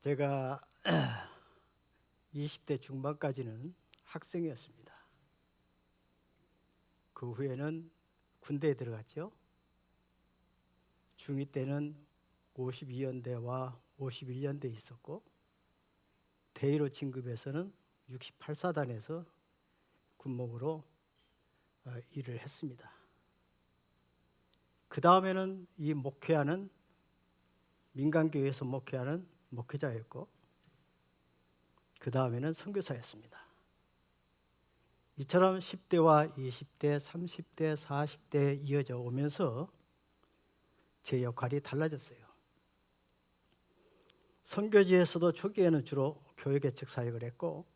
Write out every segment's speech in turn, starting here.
제가 20대 중반까지는 학생이었습니다. 그 후에는 군대에 들어갔죠. 중2 때는 52연대와 51연대에 있었고, 대위로 진급해서는 68사단에서 군목으로 일을 했습니다. 그 다음에는 이 목회하는 민간교회에서 목회하는 목회자였고, 그 다음에는 선교사였습니다. 이처럼 10대와 20대, 30대, 40대에 이어져 오면서 제 역할이 달라졌어요. 선교지에서도 초기에는 주로 교회 개척 사역을 했고,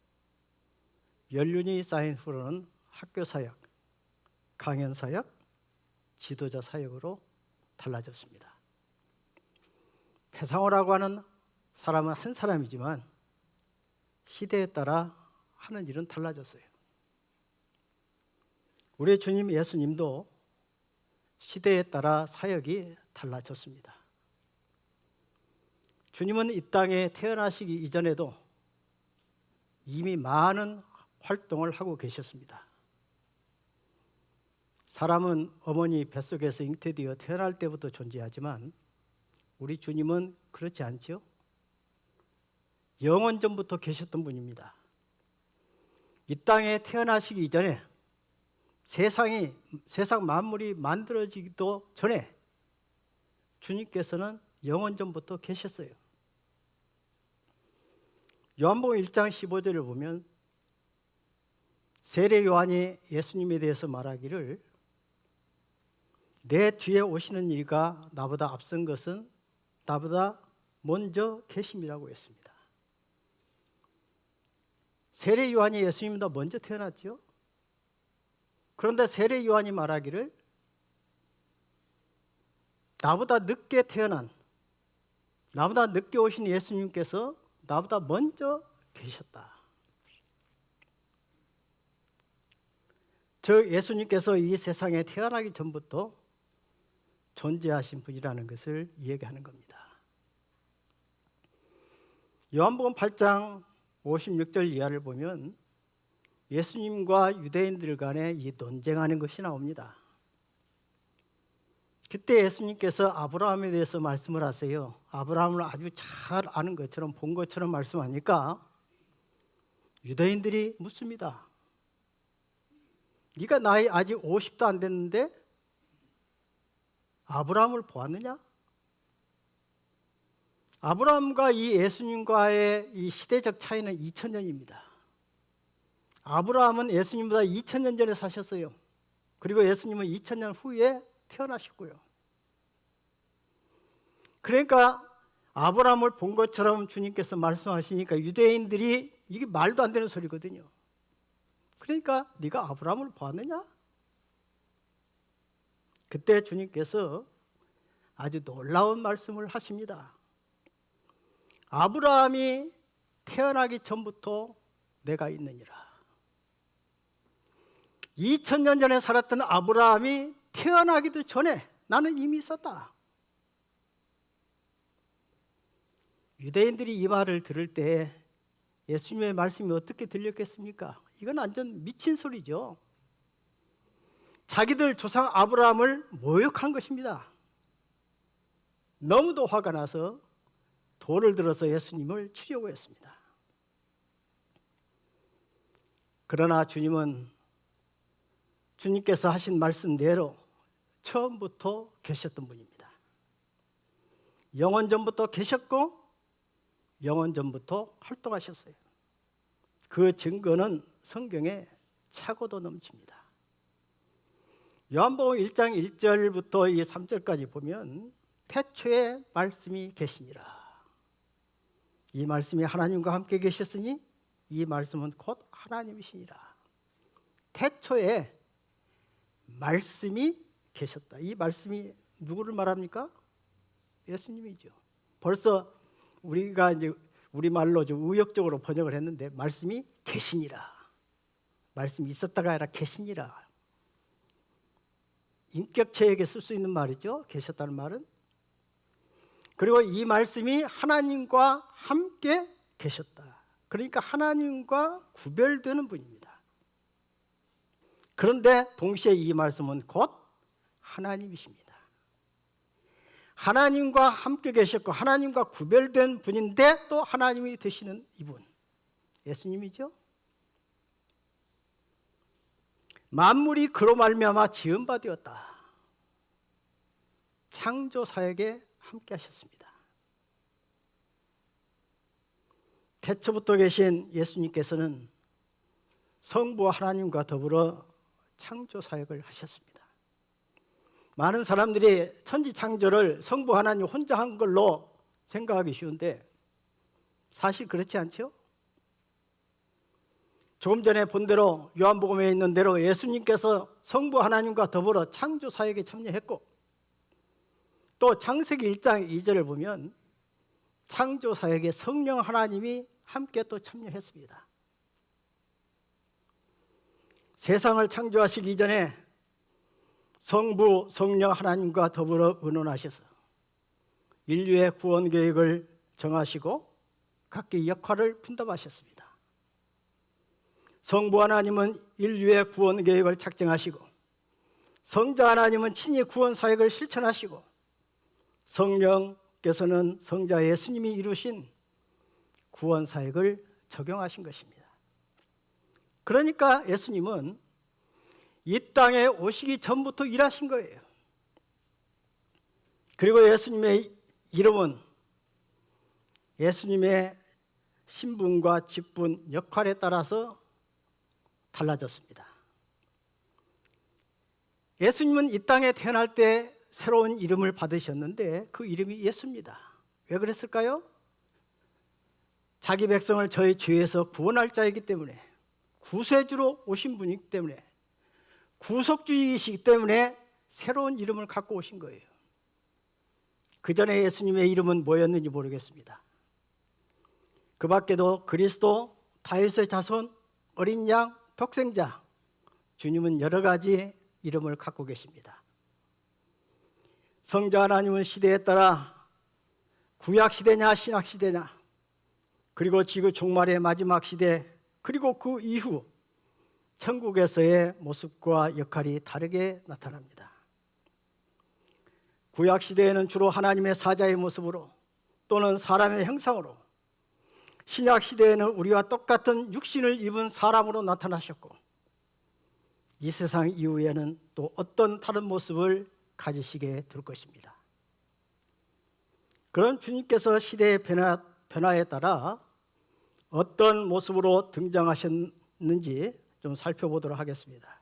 연륜이 쌓인 후로는 학교 사역, 강연 사역, 지도자 사역으로 달라졌습니다. 배상호라고 하는 사람은 한 사람이지만 시대에 따라 하는 일은 달라졌어요. 우리 주님 예수님도 시대에 따라 사역이 달라졌습니다. 주님은 이 땅에 태어나시기 이전에도 이미 많은 활동을 하고 계셨습니다. 사람은 어머니 뱃속에서 잉태되어 태어날 때부터 존재하지만 우리 주님은 그렇지 않죠? 영원 전부터 계셨던 분입니다. 이 땅에 태어나시기 이전에 세상 만물이 만들어지기도 전에 주님께서는 영원 전부터 계셨어요. 요한복음 1장 15절을 보면 세례 요한이 예수님에 대해서 말하기를 내 뒤에 오시는 이가 나보다 앞선 것은 나보다 먼저 계심이라고 했습니다. 세례 요한이 예수님보다 먼저 태어났죠. 그런데 세례 요한이 말하기를 나보다 늦게 태어난, 나보다 늦게 오신 예수님께서 나보다 먼저 계셨다. 저 예수님께서 이 세상에 태어나기 전부터 존재하신 분이라는 것을 이야기하는 겁니다. 요한복음 8장 56절 이하를 보면 예수님과 유대인들 간에 이 논쟁하는 것이 나옵니다. 그때 예수님께서 아브라함에 대해서 말씀을 하세요. 아브라함을 아주 잘 아는 것처럼 본 것처럼 말씀하니까 유대인들이 묻습니다. 네가 나이 아직 50도 안 됐는데 아브라함을 보았느냐? 아브라함과 이 예수님과의 이 시대적 차이는 2000년입니다. 아브라함은 예수님보다 2000년 전에 사셨어요. 그리고 예수님은 2000년 후에 태어나셨고요. 그러니까 아브라함을 본 것처럼 주님께서 말씀하시니까 유대인들이 이게 말도 안 되는 소리거든요. 그러니까 네가 아브라함을 보았느냐? 그때 주님께서 아주 놀라운 말씀을 하십니다. 아브라함이 태어나기 전부터 내가 있느니라. 2000년 전에 살았던 아브라함이 태어나기도 전에 나는 이미 있었다. 유대인들이 이 말을 들을 때 예수님의 말씀이 어떻게 들렸겠습니까? 이건 완전 미친 소리죠. 자기들 조상 아브라함을 모욕한 것입니다. 너무도 화가 나서 돌을 들어서 예수님을 치려고 했습니다. 그러나 주님께서 하신 말씀대로 처음부터 계셨던 분입니다. 영원 전부터 계셨고 영원 전부터 활동하셨어요. 그 증거는 성경에 차고도 넘칩니다. 요한복음 1장 1절부터 이 3절까지 보면 태초에 말씀이 계시니라. 이 말씀이 하나님과 함께 계셨으니 이 말씀은 곧 하나님이시니라. 태초에 말씀이 계셨다. 이 말씀이 누구를 말합니까? 예수님이죠. 벌써 우리가 이제 우리말로 좀 의역적으로 번역을 했는데 말씀이 계시니라. 말씀이 있었다가 아니라 계시니라. 인격체에게 쓸 수 있는 말이죠. 계셨다는 말은. 그리고 이 말씀이 하나님과 함께 계셨다. 그러니까 하나님과 구별되는 분입니다. 그런데 동시에 이 말씀은 곧 하나님이십니다. 하나님과 함께 계셨고 하나님과 구별된 분인데 또 하나님이 되시는 이분, 예수님이죠. 만물이 그로 말미암아 지은 바 되었다. 창조 사역에 함께 하셨습니다. 태초부터 계신 예수님께서는 성부 하나님과 더불어 창조 사역을 하셨습니다. 많은 사람들이 천지 창조를 성부 하나님 혼자 한 걸로 생각하기 쉬운데 사실 그렇지 않죠? 조금 전에 본 대로 요한복음에 있는 대로 예수님께서 성부 하나님과 더불어 창조 사역에 참여했고, 또 창세기 1장 2절을 보면 창조 사역에 성령 하나님이 함께 또 참여했습니다. 세상을 창조하시기 이전에 성부, 성령 하나님과 더불어 의논하셔서 인류의 구원 계획을 정하시고 각기 역할을 분담하셨습니다. 성부 하나님은 인류의 구원 계획을 작정하시고, 성자 하나님은 친히 구원 사역을 실천하시고, 성령께서는 성자 예수님이 이루신 구원 사역을 적용하신 것입니다. 그러니까 예수님은 이 땅에 오시기 전부터 일하신 거예요. 그리고 예수님의 이름은 예수님의 신분과 직분, 역할에 따라서 달라졌습니다. 예수님은 이 땅에 태어날 때 새로운 이름을 받으셨는데 그 이름이 예수입니다. 왜 그랬을까요? 자기 백성을 저희 죄에서 구원할 자이기 때문에, 구세주로 오신 분이기 때문에, 구속주이시기 때문에 새로운 이름을 갖고 오신 거예요. 그 전에 예수님의 이름은 뭐였는지 모르겠습니다. 그 밖에도 그리스도, 다윗의 자손, 어린 양, 독생자, 주님은 여러 가지 이름을 갖고 계십니다. 성자 하나님은 시대에 따라 구약 시대냐 신약 시대냐, 그리고 지구 종말의 마지막 시대, 그리고 그 이후 천국에서의 모습과 역할이 다르게 나타납니다. 구약 시대에는 주로 하나님의 사자의 모습으로 또는 사람의 형상으로, 신약 시대에는 우리와 똑같은 육신을 입은 사람으로 나타나셨고, 이 세상 이후에는 또 어떤 다른 모습을 가지시게 될 것입니다. 그런 주님께서 시대의 변화에 따라 어떤 모습으로 등장하셨는지 좀 살펴보도록 하겠습니다.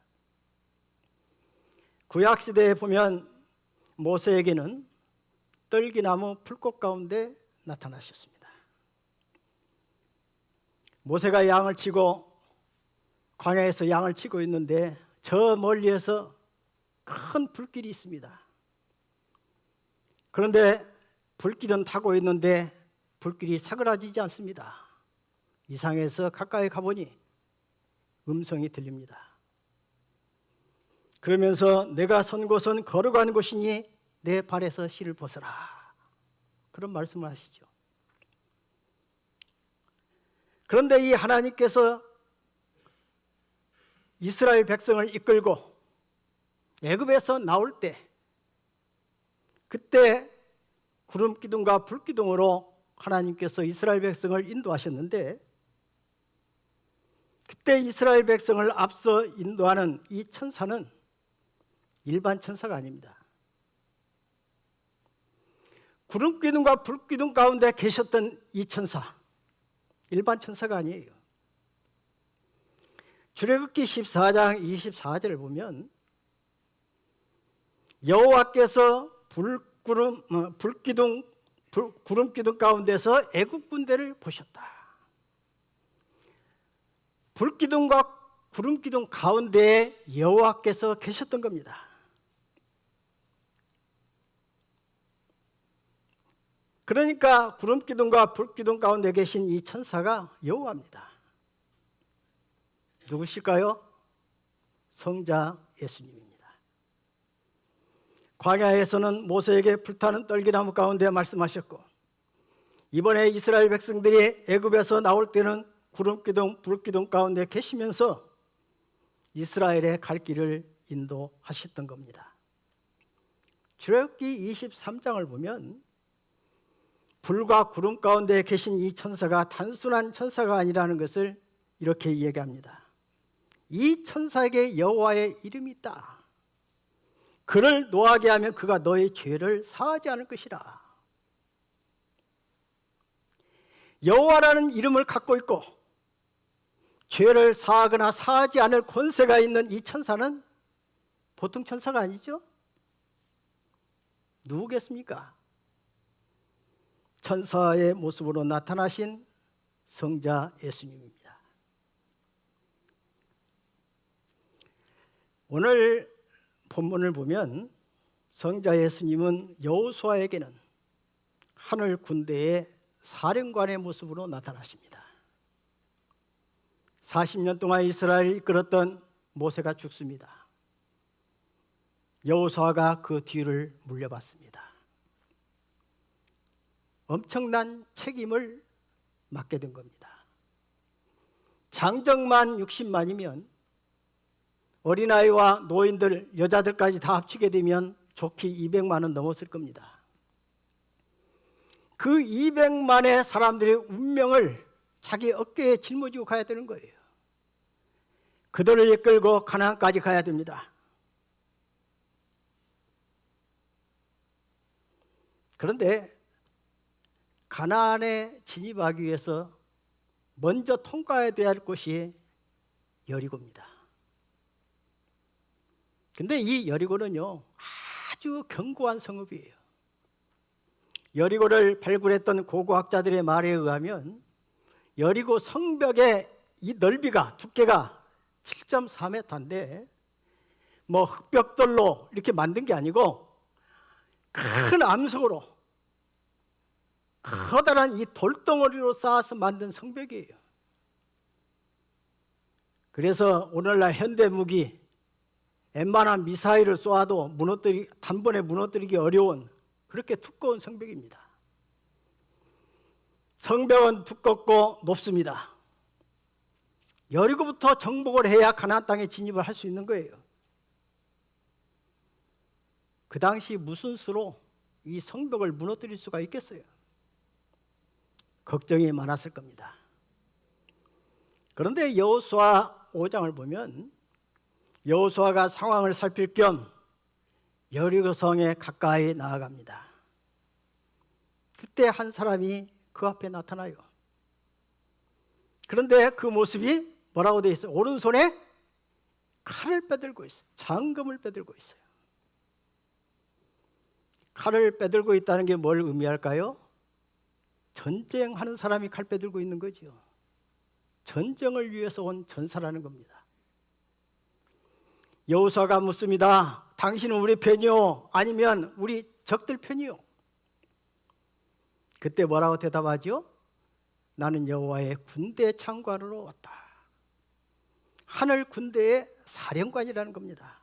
구약 시대에 보면 모세에게는 떨기나무 풀꽃 가운데 나타나셨습니다. 모세가 양을 치고 광야에서 양을 치고 있는데 저 멀리에서 큰 불길이 있습니다. 그런데 불길은 타고 있는데 불길이 사그라지지 않습니다. 이상해서 가까이 가보니 음성이 들립니다. 그러면서 내가 선 곳은 거룩한 곳이니 내 발에서 실을 벗어라, 그런 말씀을 하시죠. 그런데 이 하나님께서 이스라엘 백성을 이끌고 애굽에서 나올 때, 그때 구름 기둥과 불 기둥으로 하나님께서 이스라엘 백성을 인도하셨는데, 그때 이스라엘 백성을 앞서 인도하는 이 천사는 일반 천사가 아닙니다. 구름 기둥과 불 기둥 가운데 계셨던 이 천사, 일반 천사가 아니에요. 출애굽기 14장 24절을 보면 여호와께서 구름 기둥 가운데서 애굽 군대를 보셨다. 불 기둥과 구름 기둥 가운데에 여호와께서 계셨던 겁니다. 그러니까 구름 기둥과 불 기둥 가운데 계신 이 천사가 여호와입니다. 누구실까요? 성자 예수님입니다. 광야에서는 모세에게 불타는 떨기나무 가운데 말씀하셨고, 이번에 이스라엘 백성들이 애굽에서 나올 때는 구름기둥 불기둥 가운데 계시면서 이스라엘의 갈 길을 인도하셨던 겁니다. 출애굽기 23장을 보면 불과 구름 가운데 계신 이 천사가 단순한 천사가 아니라는 것을 이렇게 이야기합니다. 이 천사에게 여호와의 이름이 있다. 그를 노하게 하면 그가 너의 죄를 사하지 않을 것이라. 여호와라는 이름을 갖고 있고 죄를 사하거나 사하지 않을 권세가 있는 이 천사는 보통 천사가 아니죠? 누구겠습니까? 천사의 모습으로 나타나신 성자 예수님입니다. 오늘 본문을 보면 성자 예수님은 여호수아에게는 하늘 군대의 사령관의 모습으로 나타나십니다. 40년 동안 이스라엘을 이끌었던 모세가 죽습니다. 여호수아가 그 뒤를 물려받습니다. 엄청난 책임을 맡게 된 겁니다. 장정만 60만이면 어린아이와 노인들, 여자들까지 다 합치게 되면 좋게 200만은 넘었을 겁니다. 그 200만의 사람들의 운명을 자기 어깨에 짊어지고 가야 되는 거예요. 그들을 이끌고 가나안까지 가야 됩니다. 그런데 가나안에 진입하기 위해서 먼저 통과해야 될 곳이 여리고입니다. 근데 이 여리고는요, 아주 견고한 성읍이에요. 여리고를 발굴했던 고고학자들의 말에 의하면 여리고 성벽의 이 넓이가, 두께가 7.4m인데 뭐 흙벽돌로 이렇게 만든 게 아니고 큰 암석으로 커다란 이 돌덩어리로 쌓아서 만든 성벽이에요. 그래서 오늘날 현대 무기 웬만한 미사일을 쏘아도 단번에 무너뜨리기 어려운 그렇게 두꺼운 성벽입니다. 성벽은 두껍고 높습니다. 여리고부터 정복을 해야 가나안 땅에 진입을 할 수 있는 거예요. 그 당시 무슨 수로 이 성벽을 무너뜨릴 수가 있겠어요? 걱정이 많았을 겁니다. 그런데 여호수아 5장을 보면 여호수아가 상황을 살필 겸 여리고 성에 가까이 나아갑니다. 그때 한 사람이 그 앞에 나타나요. 그런데 그 모습이 뭐라고 되어 있어요? 오른손에 칼을 빼들고 있어요. 장검을 빼들고 있어요. 칼을 빼들고 있다는 게 뭘 의미할까요? 전쟁하는 사람이 칼 빼들고 있는 거죠. 전쟁을 위해서 온 전사라는 겁니다. 여호수아가 묻습니다. 당신은 우리 편이요? 아니면 우리 적들 편이요? 그때 뭐라고 대답하죠? 나는 여호와의 군대 참관으로 왔다. 하늘 군대의 사령관이라는 겁니다.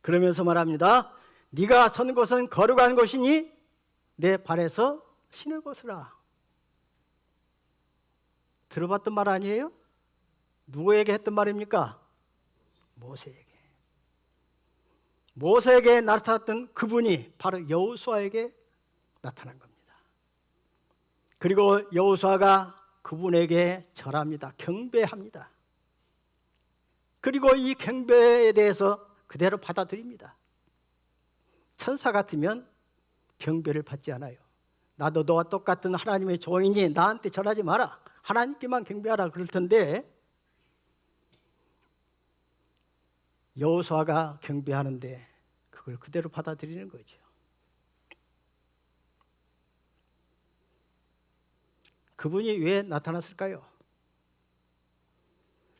그러면서 말합니다. 네가 선 곳은 거룩한 곳이니 내 발에서 신을 벗으라. 들어봤던 말 아니에요? 누구에게 했던 말입니까? 모세에게. 모세에게 나타났던 그분이 바로 여호수아에게 나타난 겁니다. 그리고 여호수아가 그분에게 절합니다. 경배합니다. 그리고 이 경배에 대해서 그대로 받아들입니다. 천사 같으면 경배를 받지 않아요. 나도 너와 똑같은 하나님의 종이니 나한테 절하지 마라. 하나님께만 경배하라 그럴 텐데 여호수아가 경배하는데 그걸 그대로 받아들이는 거죠. 그분이 왜 나타났을까요?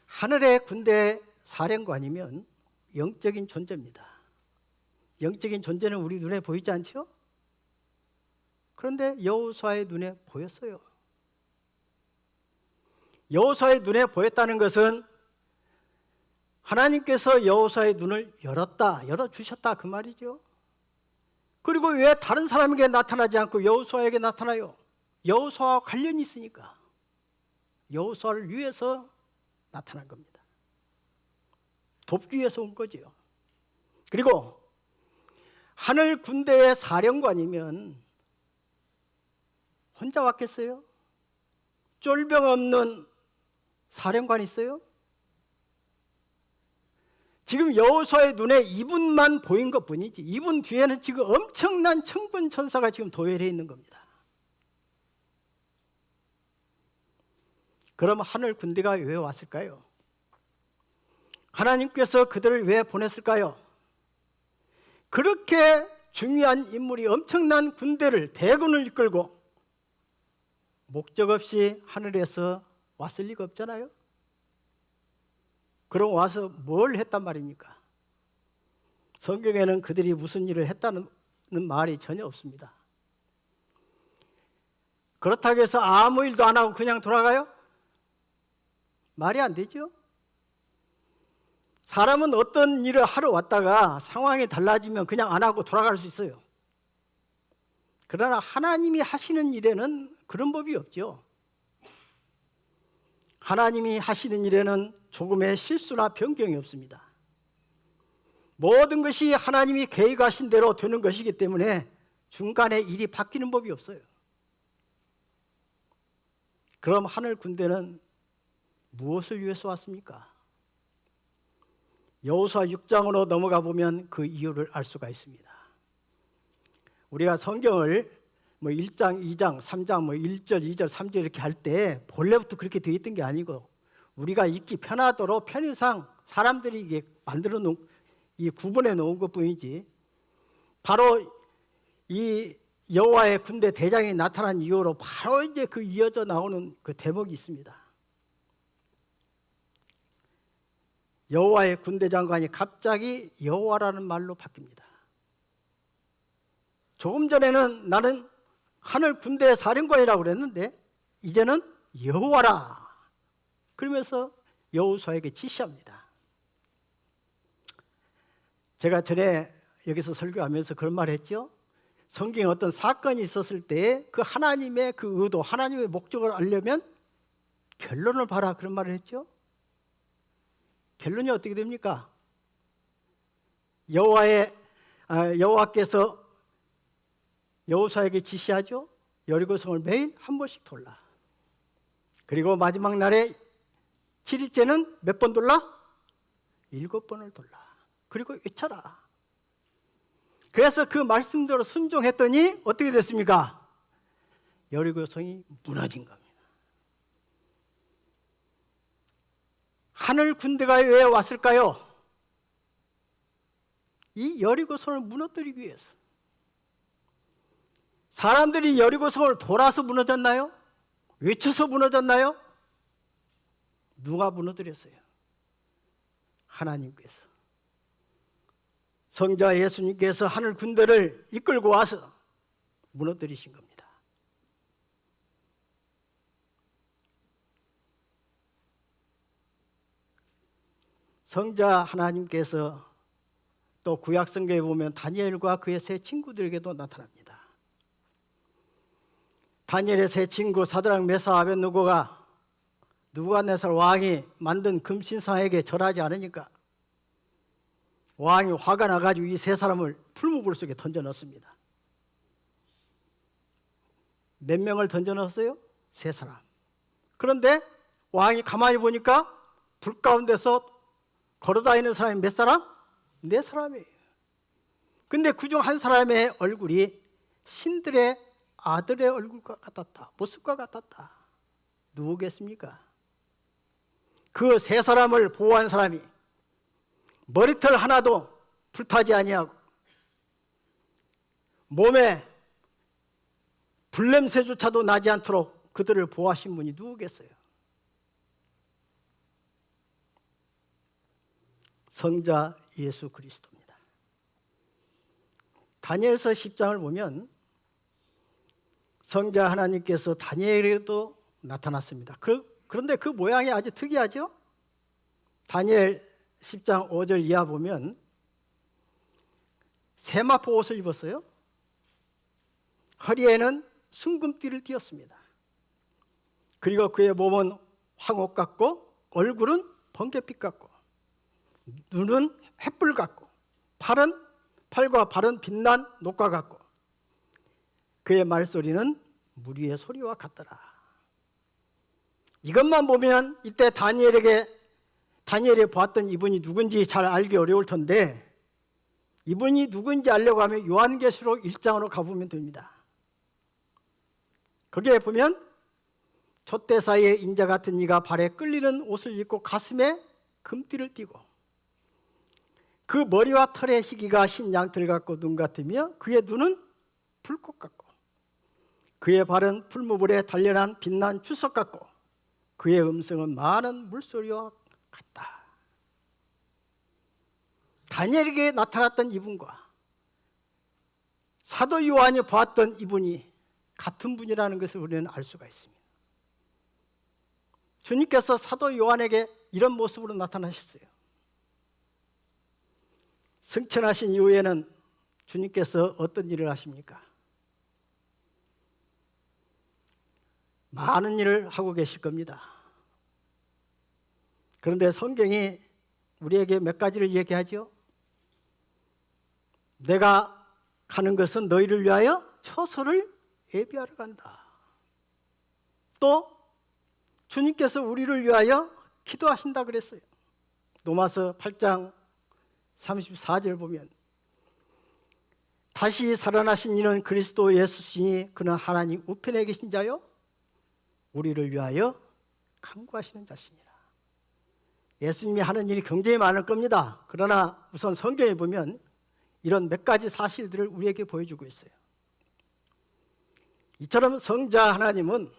하늘의 군대 사령관이면 영적인 존재입니다. 영적인 존재는 우리 눈에 보이지 않죠? 그런데 여호수아의 눈에 보였어요. 여호수아의 눈에 보였다는 것은 하나님께서 여호수아의 눈을 열어주셨다 그 말이죠. 그리고 왜 다른 사람에게 나타나지 않고 여호수아에게 나타나요? 여호수아와 관련이 있으니까. 여호수아를 위해서 나타난 겁니다. 돕기 위해서 온 거지요. 그리고 하늘 군대의 사령관이면 혼자 왔겠어요? 쫄병 없는 사령관 있어요? 지금 여호수아의 눈에 이분만 보인 것뿐이지 이분 뒤에는 지금 엄청난 천군 천사가 지금 도열해 있는 겁니다. 그럼 하늘 군대가 왜 왔을까요? 하나님께서 그들을 왜 보냈을까요? 그렇게 중요한 인물이 엄청난 군대를 대군을 이끌고 목적 없이 하늘에서 왔을 리가 없잖아요. 그럼 와서 뭘 했단 말입니까? 성경에는 그들이 무슨 일을 했다는 말이 전혀 없습니다. 그렇다고 해서 아무 일도 안 하고 그냥 돌아가요? 말이 안 되죠. 사람은 어떤 일을 하러 왔다가 상황이 달라지면 그냥 안 하고 돌아갈 수 있어요. 그러나 하나님이 하시는 일에는 그런 법이 없죠. 하나님이 하시는 일에는 조금의 실수나 변경이 없습니다. 모든 것이 하나님이 계획하신 대로 되는 것이기 때문에 중간에 일이 바뀌는 법이 없어요. 그럼 하늘 군대는 무엇을 위해서 왔습니까? 여호수아 6장으로 넘어가 보면 그 이유를 알 수가 있습니다. 우리가 성경을 1장, 2장, 3장 1절, 2절, 3절 이렇게 할 때 본래부터 그렇게 되어 있던 게 아니고 우리가 읽기 편하도록 편의상 사람들이 이게 만들어 놓은 이 구분해 놓은 것뿐이지 바로 이 여호와의 군대 대장이 나타난 이후로 바로 이제 그 이어져 나오는 그 대목이 있습니다. 여호와의 군대 장관이 갑자기 여호와라는 말로 바뀝니다. 조금 전에는 나는 하늘 군대의 사령관이라고 그랬는데 이제는 여호와라 그러면서 여호수아에게 지시합니다. 제가 전에 여기서 설교하면서 그런 말 했죠. 성경에 어떤 사건이 있었을 때 그 하나님의 그 의도, 하나님의 목적을 알려면 결론을 봐라 그런 말을 했죠. 결론이 어떻게 됩니까? 여호와께서 여호수아에게 지시하죠. 여리고성을 매일 한 번씩 돌라. 그리고 마지막 날에 7일째는 몇 번 돌라? 7번을 돌라. 그리고 외쳐라. 그래서 그 말씀대로 순종했더니 어떻게 됐습니까? 여리고성이 무너진 겁니다. 하늘 군대가 왜 왔을까요? 이 여리고성을 무너뜨리기 위해서. 사람들이 여리고성을 돌아서 무너졌나요? 외쳐서 무너졌나요? 누가 무너뜨렸어요? 하나님께서. 성자 예수님께서 하늘 군대를 이끌고 와서 무너뜨리신 겁니다. 성자 하나님께서 또 구약 성경에 보면 다니엘과 그의 세 친구들에게도 나타납니다. 다니엘의 세 친구 사드락, 메사, 아벳느고가 느부갓네살 왕이 만든 금신상에게 절하지 않으니까 왕이 화가 나가지고 이 세 사람을 풀무불 속에 던져 넣습니다. 몇 명을 던져 넣었어요? 세 사람. 그런데 왕이 가만히 보니까 불 가운데서 걸어다니는 사람이 몇 사람? 네 사람이에요. 근데 그중 한 사람의 얼굴이 신들의 아들의 얼굴과 같았다. 모습과 같았다. 누구겠습니까? 그 세 사람을 보호한 사람이 머리털 하나도 불타지 아니하고 몸에 불냄새조차도 나지 않도록 그들을 보호하신 분이 누구겠어요? 성자 예수 그리스도입니다. 다니엘서 10장을 보면 성자 하나님께서 다니엘에게도 나타났습니다. 그런데 그 모양이 아주 특이하죠? 다니엘 10장 5절 이하 보면 세마포 옷을 입었어요. 허리에는 순금띠를 띠었습니다. 그리고 그의 몸은 황옥 같고 얼굴은 번개빛 같고 눈은 횃불 같고 팔과 발은 빛난 녹과 같고 그의 말소리는 무리의 소리와 같더라. 이것만 보면 이때 다니엘이 보았던 이분이 누군지 잘 알기 어려울 텐데 이분이 누군지 알려고 하면 요한계시록 1장으로 가보면 됩니다. 거기에 보면 촛대 사이에 인자 같은 이가 발에 끌리는 옷을 입고 가슴에 금띠를 띠고 그 머리와 털의 희기가 흰 양털 같고 눈 같으며 그의 눈은 불꽃 같고 그의 발은 풀무불에 단련한 빛난 주석 같고 그의 음성은 많은 물소리와 같다. 다니엘에게 나타났던 이분과 사도 요한이 보았던 이분이 같은 분이라는 것을 우리는 알 수가 있습니다. 주님께서 사도 요한에게 이런 모습으로 나타나셨어요. 승천하신 이후에는 주님께서 어떤 일을 하십니까? 많은 일을 하고 계실 겁니다. 그런데 성경이 우리에게 몇 가지를 얘기하죠. 내가 가는 것은 너희를 위하여 처소를 예비하러 간다. 또 주님께서 우리를 위하여 기도하신다 그랬어요. 로마서 8장 34절 보면 다시 살아나신 이는 그리스도 예수시니 그는 하나님 우편에 계신 자요 우리를 위하여 간구하시는 자시니라. 예수님이 하는 일이 굉장히 많을 겁니다. 그러나 우선 성경에 보면 이런 몇 가지 사실들을 우리에게 보여주고 있어요. 이처럼 성자 하나님은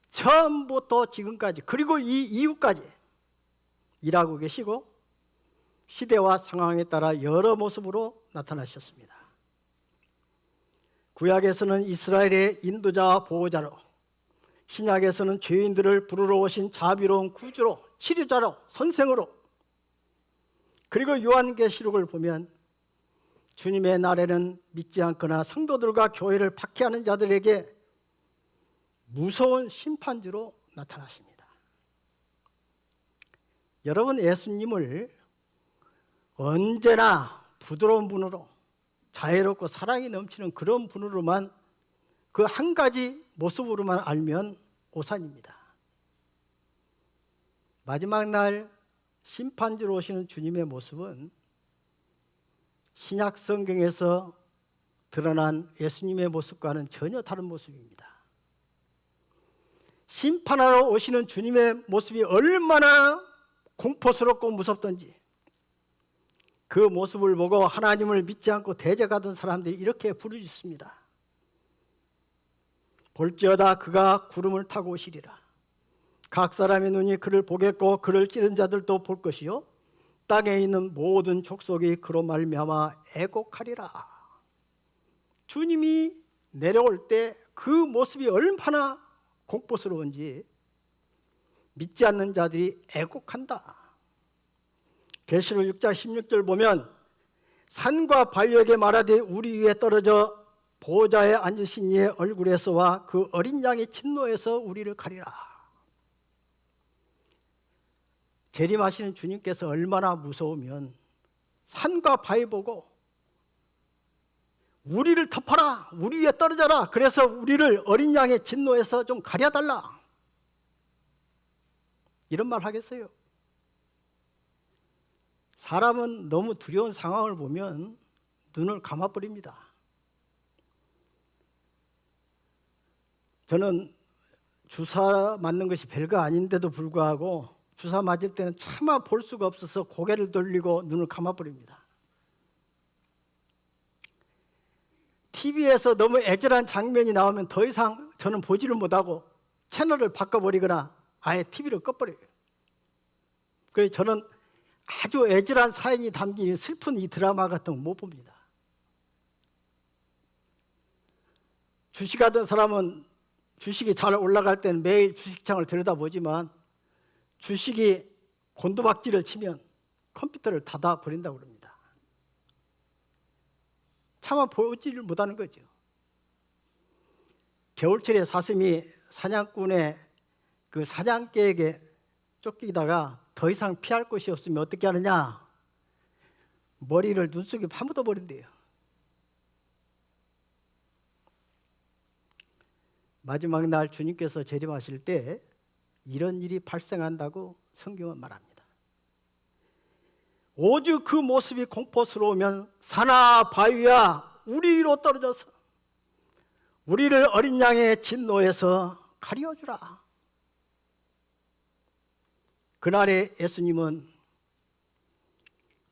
처음부터 지금까지 그리고 이 이후까지 일하고 계시고 시대와 상황에 따라 여러 모습으로 나타나셨습니다. 구약에서는 이스라엘의 인도자와 보호자로, 신약에서는 죄인들을 부르러 오신 자비로운 구주로, 치료자로, 선생으로, 그리고 요한계시록을 보면 주님의 날에는 믿지 않거나 성도들과 교회를 박해하는 자들에게 무서운 심판주로 나타나십니다. 여러분, 예수님을 언제나 부드러운 분으로, 자애롭고 사랑이 넘치는 그런 분으로만, 그 한 가지 모습으로만 알면 오산입니다. 마지막 날 심판주로 오시는 주님의 모습은 신약 성경에서 드러난 예수님의 모습과는 전혀 다른 모습입니다. 심판하러 오시는 주님의 모습이 얼마나 공포스럽고 무섭던지 그 모습을 보고 하나님을 믿지 않고 대적하던 사람들이 이렇게 부르짖습니다. 볼지어다 그가 구름을 타고 오시리라. 각 사람의 눈이 그를 보겠고 그를 찌른 자들도 볼 것이요 땅에 있는 모든 족속이 그로 말미암아 애곡하리라. 주님이 내려올 때 그 모습이 얼마나 공포스러운지 믿지 않는 자들이 애곡한다. 계시록 6장 16절 보면 산과 바위에게 말하되 우리 위에 떨어져 보좌에 앉으신 이의 얼굴에서와 그 어린 양의 진노에서 우리를 가리라. 재림하시는 주님께서 얼마나 무서우면 산과 바위 보고 우리를 덮어라, 우리 위에 떨어져라, 그래서 우리를 어린 양의 진노에서 좀 가려달라, 이런 말 하겠어요? 사람은 너무 두려운 상황을 보면 눈을 감아버립니다. 저는 주사 맞는 것이 별거 아닌데도 불구하고 주사 맞을 때는 차마 볼 수가 없어서 고개를 돌리고 눈을 감아버립니다. TV에서 너무 애절한 장면이 나오면 더 이상 저는 보지를 못하고 채널을 바꿔버리거나 아예 TV를 꺼버려요. 그래서 저는 아주 애절한 사연이 담긴 슬픈 이 드라마 같은 거 못 봅니다. 주식하던 사람은 주식이 잘 올라갈 때는 매일 주식창을 들여다보지만 주식이 곤두박질을 치면 컴퓨터를 닫아버린다고 그럽니다. 차마 보지를 못하는 거죠. 겨울철에 사슴이 사냥꾼의 그 사냥개에게 쫓기다가 더 이상 피할 곳이 없으면 어떻게 하느냐? 머리를 눈속에 파묻어 버린대요. 마지막 날 주님께서 재림하실 때 이런 일이 발생한다고 성경은 말합니다. 오죽 그 모습이 공포스러우면 산아 바위야 우리 위로 떨어져서 우리를 어린 양의 진노에서 가리워주라. 그날에 예수님은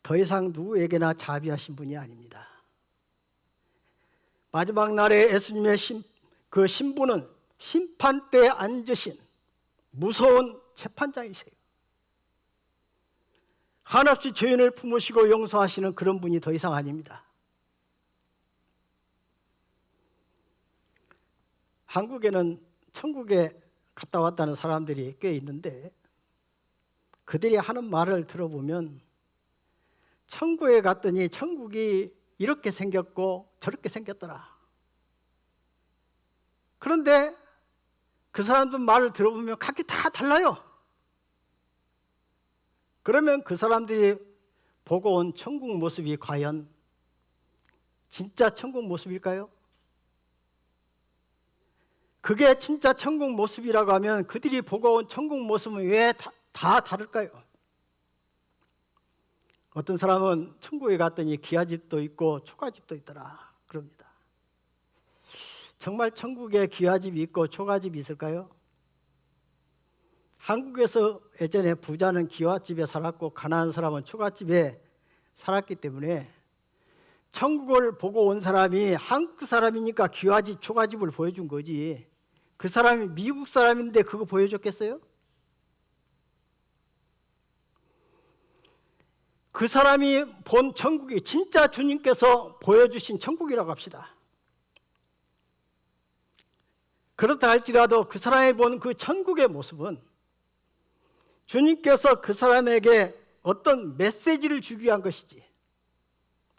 더 이상 누구에게나 자비하신 분이 아닙니다. 마지막 날에 예수님의 그 신분은 심판대에 앉으신 무서운 재판장이세요. 한없이 죄인을 품으시고 용서하시는 그런 분이 더 이상 아닙니다. 한국에는 천국에 갔다 왔다는 사람들이 꽤 있는데 그들이 하는 말을 들어보면 천국에 갔더니 천국이 이렇게 생겼고 저렇게 생겼더라. 그런데 그 사람들 말을 들어보면 각기 다 달라요. 그러면 그 사람들이 보고 온 천국 모습이 과연 진짜 천국 모습일까요? 그게 진짜 천국 모습이라고 하면 그들이 보고 온 천국 모습은 왜 다 다를까요? 어떤 사람은 천국에 갔더니 기와집도 있고 초가집도 있더라 그럽니다. 정말 천국에 기와집이 있고 초가집이 있을까요? 한국에서 예전에 부자는 기와집에 살았고 가난한 사람은 초가집에 살았기 때문에 천국을 보고 온 사람이 한국 사람이니까 기와집, 초가집을 보여준 거지 그 사람이 미국 사람인데 그거 보여줬겠어요? 그 사람이 본 천국이 진짜 주님께서 보여주신 천국이라고 합시다. 그렇다 할지라도 그 사람이 본 그 천국의 모습은 주님께서 그 사람에게 어떤 메시지를 주기 위한 것이지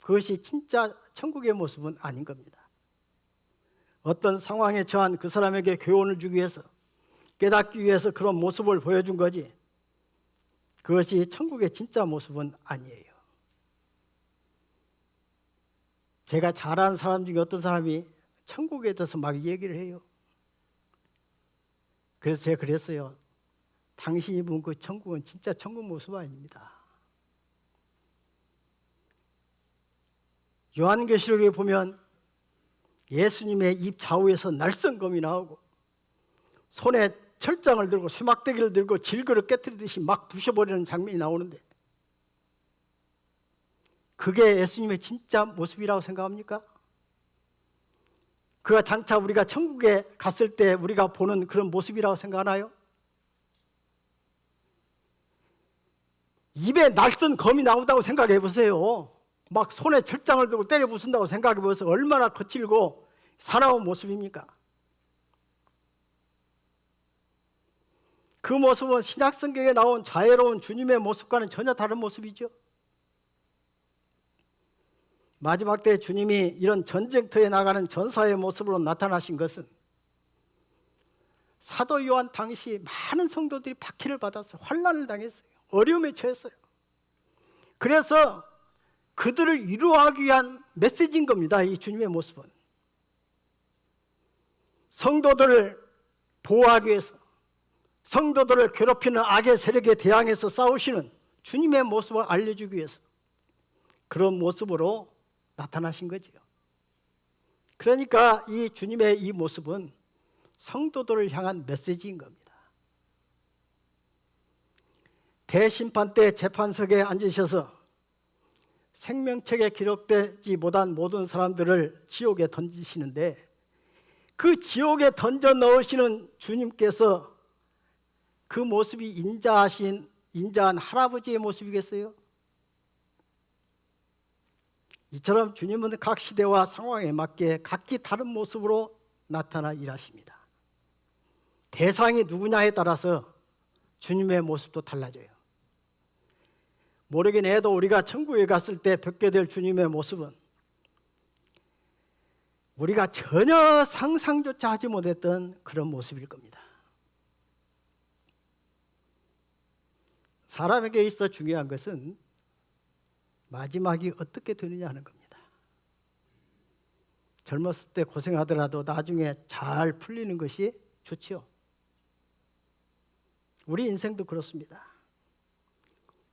그것이 진짜 천국의 모습은 아닌 겁니다. 어떤 상황에 처한 그 사람에게 교훈을 주기 위해서 깨닫기 위해서 그런 모습을 보여준 거지 그것이 천국의 진짜 모습은 아니에요. 제가 잘 아는 사람 중에 어떤 사람이 천국에 대해서 막 얘기를 해요. 그래서 제가 그랬어요. 당신이 본 그 천국은 진짜 천국 모습 아닙니다. 요한계시록에 보면 예수님의 입 좌우에서 날성검이 나오고 손에 철장을 들고 쇠막대기를 들고 질그릇 깨트리듯이 막 부셔버리는 장면이 나오는데 그게 예수님의 진짜 모습이라고 생각합니까? 그가 장차 우리가 천국에 갔을 때 우리가 보는 그런 모습이라고 생각하나요? 입에 날선 검이 나온다고 생각해 보세요. 막 손에 철장을 들고 때려 부순다고 생각해 보세요. 얼마나 거칠고 사나운 모습입니까? 그 모습은 신약성경에 나온 자애로운 주님의 모습과는 전혀 다른 모습이죠. 마지막 때 주님이 이런 전쟁터에 나가는 전사의 모습으로 나타나신 것은 사도 요한 당시 많은 성도들이 박해를 받았어요. 환난을 당했어요. 어려움에 처했어요. 그래서 그들을 위로하기 위한 메시지인 겁니다. 이 주님의 모습은 성도들을 보호하기 위해서 성도들을 괴롭히는 악의 세력에 대항해서 싸우시는 주님의 모습을 알려주기 위해서 그런 모습으로 나타나신 거지요. 그러니까 이 주님의 이 모습은 성도들을 향한 메시지인 겁니다. 대심판 때 재판석에 앉으셔서 생명책에 기록되지 못한 모든 사람들을 지옥에 던지시는데 그 지옥에 던져 넣으시는 주님께서 그 모습이 인자한 할아버지의 모습이겠어요? 이처럼 주님은 각 시대와 상황에 맞게 각기 다른 모습으로 나타나 일하십니다. 대상이 누구냐에 따라서 주님의 모습도 달라져요. 모르긴 해도 우리가 천국에 갔을 때 뵙게 될 주님의 모습은 우리가 전혀 상상조차 하지 못했던 그런 모습일 겁니다. 사람에게 있어 중요한 것은 마지막이 어떻게 되느냐 하는 겁니다. 젊었을 때 고생하더라도 나중에 잘 풀리는 것이 좋지요. 우리 인생도 그렇습니다.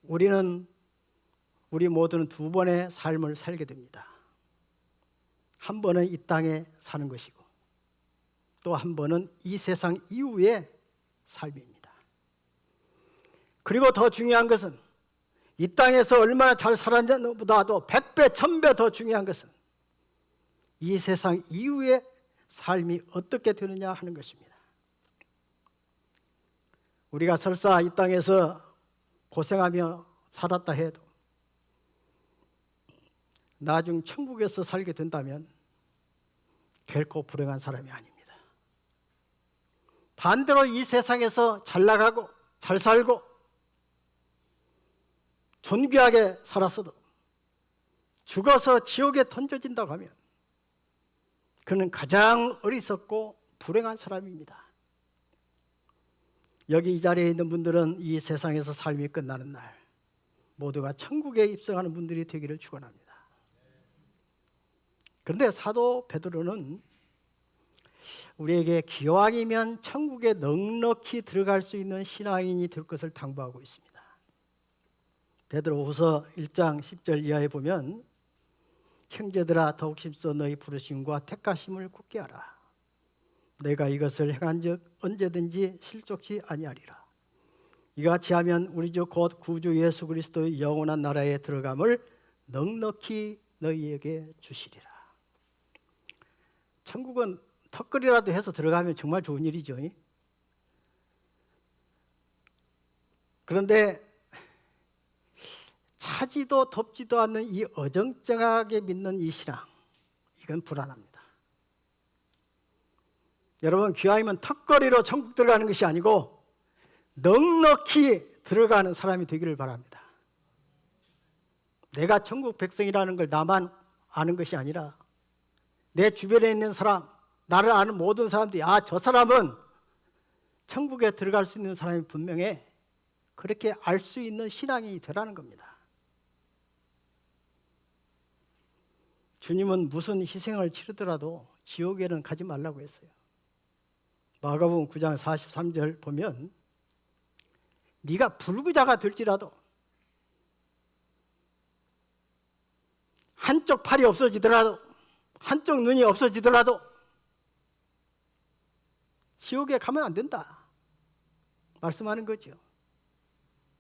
우리 모두는 두 번의 삶을 살게 됩니다. 한 번은 이 땅에 사는 것이고 또 한 번은 이 세상 이후의 삶입니다. 그리고 더 중요한 것은 이 땅에서 얼마나 잘 살았느냐보다도 100배, 1000배 더 중요한 것은 이 세상 이후의 삶이 어떻게 되느냐 하는 것입니다. 우리가 설사 이 땅에서 고생하며 살았다 해도 나중 천국에서 살게 된다면 결코 불행한 사람이 아닙니다. 반대로 이 세상에서 잘 나가고 잘 살고 존귀하게 살았어도 죽어서 지옥에 던져진다고 하면 그는 가장 어리석고 불행한 사람입니다. 여기 이 자리에 있는 분들은 이 세상에서 삶이 끝나는 날 모두가 천국에 입성하는 분들이 되기를 축원합니다. 그런데 사도 베드로는 우리에게 기왕이면 천국에 넉넉히 들어갈 수 있는 신앙인이 될 것을 당부하고 있습니다. 베드로후서 1장 10절 이하에 보면 형제들아 더욱 힘써 너희 부르심과 택하심을 굳게 하라. 내가 이것을 행한즉 언제든지 실족치 아니하리라. 이같이 하면 우리 주 곧 구주 예수 그리스도의 영원한 나라에 들어감을 넉넉히 너희에게 주시리라. 천국은 턱걸이라도 해서 들어가면 정말 좋은 일이죠. 그런데 차지도 덥지도 않는 이 어정쩡하게 믿는 이 신앙, 이건 불안합니다. 여러분, 기왕이면 턱걸이로 천국 들어가는 것이 아니고 넉넉히 들어가는 사람이 되기를 바랍니다. 내가 천국 백성이라는 걸 나만 아는 것이 아니라 내 주변에 있는 사람, 나를 아는 모든 사람들이 저 사람은 천국에 들어갈 수 있는 사람이 분명해, 그렇게 알 수 있는 신앙이 되라는 겁니다. 주님은 무슨 희생을 치르더라도 지옥에는 가지 말라고 했어요. 마가복음 9장 43절 보면 네가 불구자가 될지라도 한쪽 팔이 없어지더라도 한쪽 눈이 없어지더라도 지옥에 가면 안 된다 말씀하는 거죠.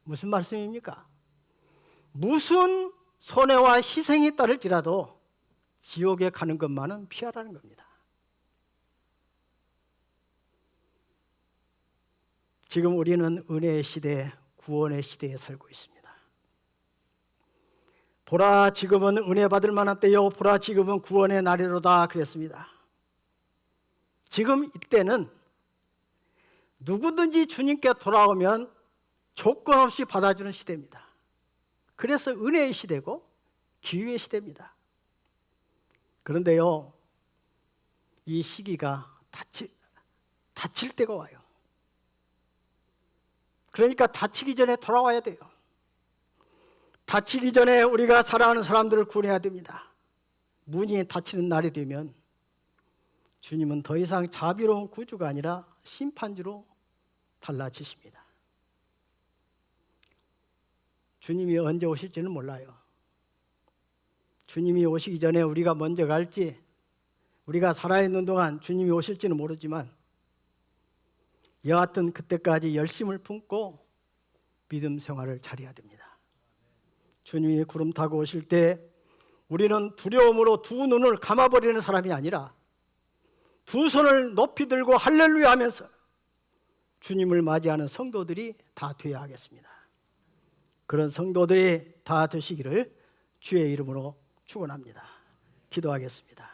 무슨 말씀입니까? 무슨 손해와 희생이 따를지라도 지옥에 가는 것만은 피하라는 겁니다. 지금 우리는 은혜의 시대, 구원의 시대에 살고 있습니다. 보라, 지금은 은혜 받을 만한 때요, 보라, 지금은 구원의 날이로다 그랬습니다. 지금 이때는 누구든지 주님께 돌아오면 조건 없이 받아주는 시대입니다. 그래서 은혜의 시대고 기회의 시대입니다. 그런데요, 이 시기가 다칠 때가 와요. 그러니까 다치기 전에 돌아와야 돼요. 다치기 전에 우리가 사랑하는 사람들을 구원해야 됩니다. 문이 닫히는 날이 되면 주님은 더 이상 자비로운 구주가 아니라 심판주로 달라지십니다. 주님이 언제 오실지는 몰라요. 주님이 오시기 전에 우리가 먼저 갈지, 우리가 살아있는 동안 주님이 오실지는 모르지만 여하튼 그때까지 열심을 품고 믿음 생활을 잘해야 됩니다. 주님이 구름 타고 오실 때 우리는 두려움으로 두 눈을 감아버리는 사람이 아니라 두 손을 높이 들고 할렐루야 하면서 주님을 맞이하는 성도들이 다 되어야 하겠습니다. 그런 성도들이 다 되시기를 주의 이름으로 축원합니다. 기도하겠습니다.